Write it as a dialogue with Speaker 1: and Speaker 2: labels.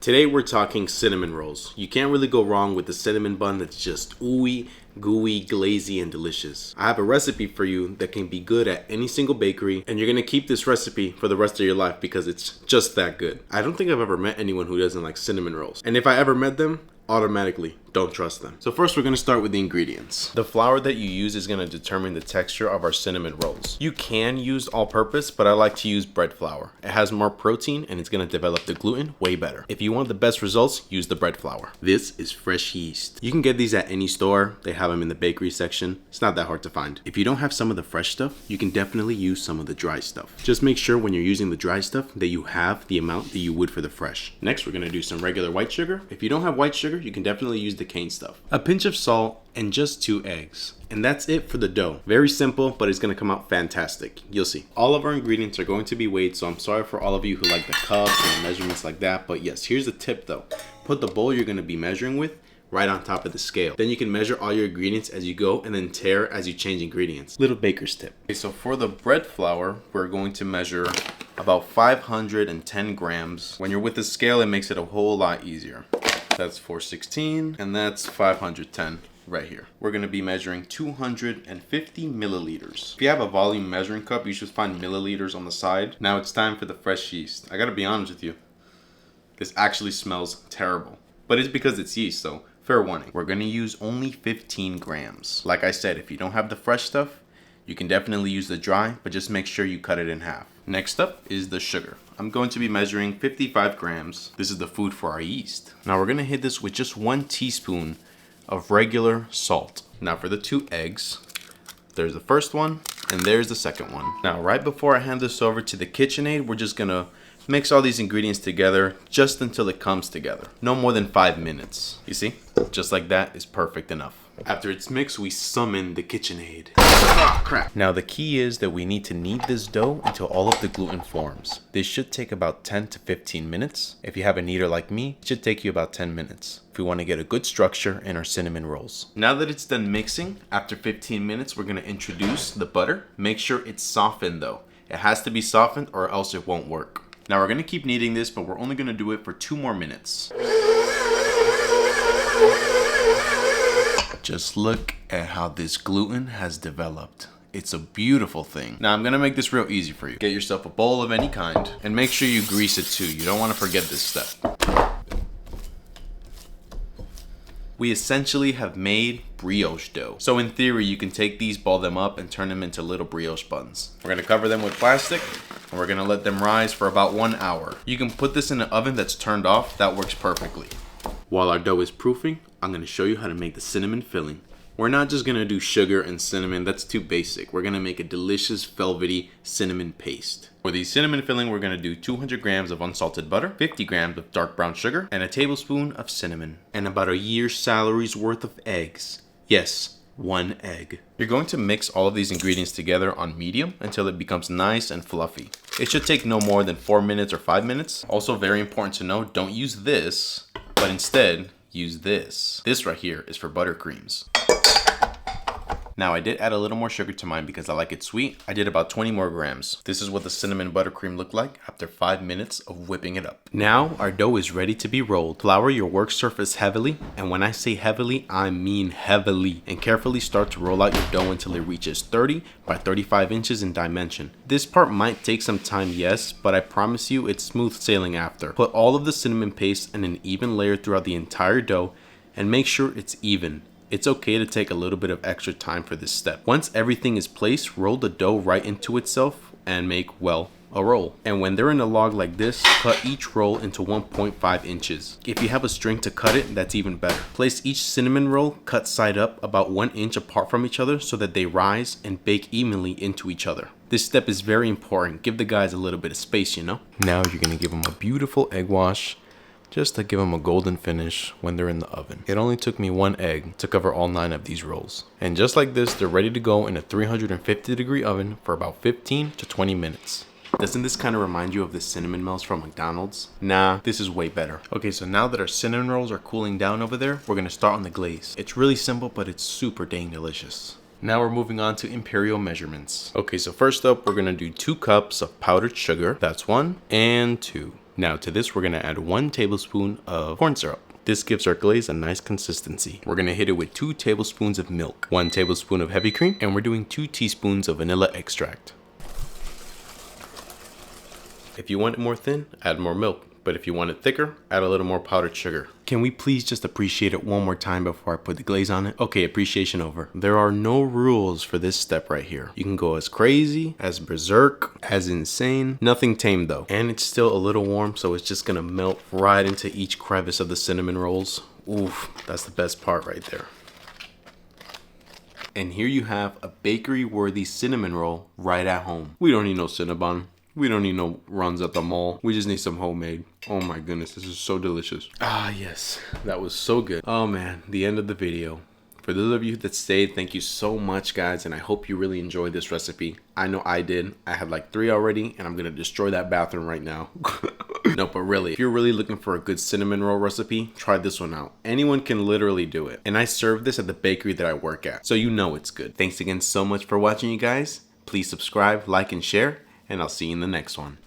Speaker 1: Today we're talking cinnamon rolls. You can't really go wrong with the cinnamon bun that's just ooey, gooey, glazy, and delicious. I have a recipe for you that can be good at any single bakery, and you're gonna keep this recipe for the rest of your life because it's just that good. I don't think I've ever met anyone who doesn't like cinnamon rolls. And if I ever met them, automatically don't trust them. So first we're gonna start with the ingredients. The flour that you use is gonna determine the texture of our cinnamon rolls. You can use all-purpose, but I like to use bread flour. It has more protein and it's gonna develop the gluten way better. If you want the best results, use the bread flour. This is fresh yeast. You can get these at any store. They have them in the bakery section. It's not that hard to find. If you don't have some of the fresh stuff, you can definitely use some of the dry stuff. Just make sure when you're using the dry stuff that you have the amount that you would for the fresh. Next, we're gonna do some regular white sugar. If you don't have white sugar, you can definitely use the cane stuff. A pinch of salt and just 2 eggs. And that's it for the dough. Very simple, but it's gonna come out fantastic. You'll see. All of our ingredients are going to be weighed, so I'm sorry for all of you who like the cups and measurements like that, but yes, here's the tip though. Put the bowl you're gonna be measuring with right on top of the scale. Then you can measure all your ingredients as you go and then tare as you change ingredients. Little baker's tip. Okay, so for the bread flour, we're going to measure about 510 grams. When you're with the scale, it makes it a whole lot easier. That's 416 and that's 510 right here. We're gonna be measuring 250 milliliters. If you have a volume measuring cup, you should find milliliters on the side. Now it's time for the fresh yeast. I gotta be honest with you, this actually smells terrible, but it's because it's yeast, so fair warning. We're gonna use only 15 grams. Like I said, if you don't have the fresh stuff, you can definitely use the dry, but just make sure you cut it in half. Next up is the sugar. I'm going to be measuring 55 grams. This is the food for our yeast. Now we're gonna hit this with just 1 teaspoon of regular salt. Now for the 2 eggs, there's the first one and there's the second one. Now right before I hand this over to the KitchenAid, we're just gonna mix all these ingredients together just until it comes together. No more than 5 minutes. You see? Just like that is perfect enough. After it's mixed, we summon the KitchenAid. Ah, crap. Now the key is that we need to knead this dough until all of the gluten forms. This should take about 10 to 15 minutes. If you have a kneader like me, it should take you about 10 minutes if we want to get a good structure in our cinnamon rolls. Now that it's done mixing, after 15 minutes, we're gonna introduce the butter. Make sure it's softened though. It has to be softened or else it won't work. Now we're gonna keep kneading this, but we're only gonna do it for 2 more minutes. Just look at how this gluten has developed. It's a beautiful thing. Now I'm gonna make this real easy for you. Get yourself a bowl of any kind and make sure you grease it too. You don't wanna forget this step. We essentially have made brioche dough. So in theory, you can take these, ball them up, and turn them into little brioche buns. We're gonna cover them with plastic, and we're gonna let them rise for about 1 hour. You can put this in an oven that's turned off. That works perfectly. While our dough is proofing, I'm gonna show you how to make the cinnamon filling. We're not just gonna do sugar and cinnamon, that's too basic. We're gonna make a delicious velvety cinnamon paste. For the cinnamon filling, we're gonna do 200 grams of unsalted butter, 50 grams of dark brown sugar, and a tablespoon of cinnamon, and about a year's salary's worth of eggs. Yes, 1 egg. You're going to mix all of these ingredients together on medium until it becomes nice and fluffy. It should take no more than 4 minutes or 5 minutes. Also very important to know, don't use this, but instead use this. This right here is for buttercreams. Now I did add a little more sugar to mine because I like it sweet. I did about 20 more grams. This is what the cinnamon buttercream looked like after 5 minutes of whipping it up. Now our dough is ready to be rolled. Flour your work surface heavily, and when I say heavily, I mean heavily. And carefully start to roll out your dough until it reaches 30 by 35 inches in dimension. This part might take some time, yes, but I promise you it's smooth sailing after. Put all of the cinnamon paste in an even layer throughout the entire dough and make sure it's even. It's okay to take a little bit of extra time for this step. Once everything is placed, roll the dough right into itself and make, well, a roll. And when they're in a log like this, cut each roll into 1.5 inches. If you have a string to cut it, that's even better. Place each cinnamon roll cut side up about 1 inch apart from each other so that they rise and bake evenly into each other. This step is very important. Give the guys a little bit of space, you know? Now you're gonna give them a beautiful egg wash, just to give them a golden finish when they're in the oven. It only took me 1 egg to cover all 9 of these rolls. And just like this, they're ready to go in a 350-degree oven for about 15 to 20 minutes. Doesn't this kind of remind you of the cinnamon melts from McDonald's? Nah, this is way better. Okay, so now that our cinnamon rolls are cooling down over there, we're gonna start on the glaze. It's really simple, but it's super dang delicious. Now we're moving on to imperial measurements. Okay, so first up, we're gonna do 2 cups of powdered sugar. That's 1 and 2. Now to this, we're gonna add 1 tablespoon of corn syrup. This gives our glaze a nice consistency. We're gonna hit it with 2 tablespoons of milk, 1 tablespoon of heavy cream, and we're doing 2 teaspoons of vanilla extract. If you want it more thin, add more milk. But if you want it thicker, add a little more powdered sugar. Can we please just appreciate it one more time before I put the glaze on it? Okay, appreciation over. There are no rules for this step right here. You can go as crazy, as berserk, as insane. Nothing tame though. And it's still a little warm, so it's just gonna melt right into each crevice of the cinnamon rolls. Oof, that's the best part right there. And here you have a bakery-worthy cinnamon roll right at home. We don't need no Cinnabon. We don't need no runs at the mall. We just need some homemade. Oh my goodness, this is so delicious. Ah, yes, that was so good. Oh man, the end of the video. For those of you that stayed, thank you so much, guys, and I hope you really enjoyed this recipe. I know I did. I had like 3 already, and I'm gonna destroy that bathroom right now. No, but really, if you're really looking for a good cinnamon roll recipe, try this one out. Anyone can literally do it. And I serve this at the bakery that I work at, so you know it's good. Thanks again so much for watching, you guys. Please subscribe, like, and share. And I'll see you in the next one.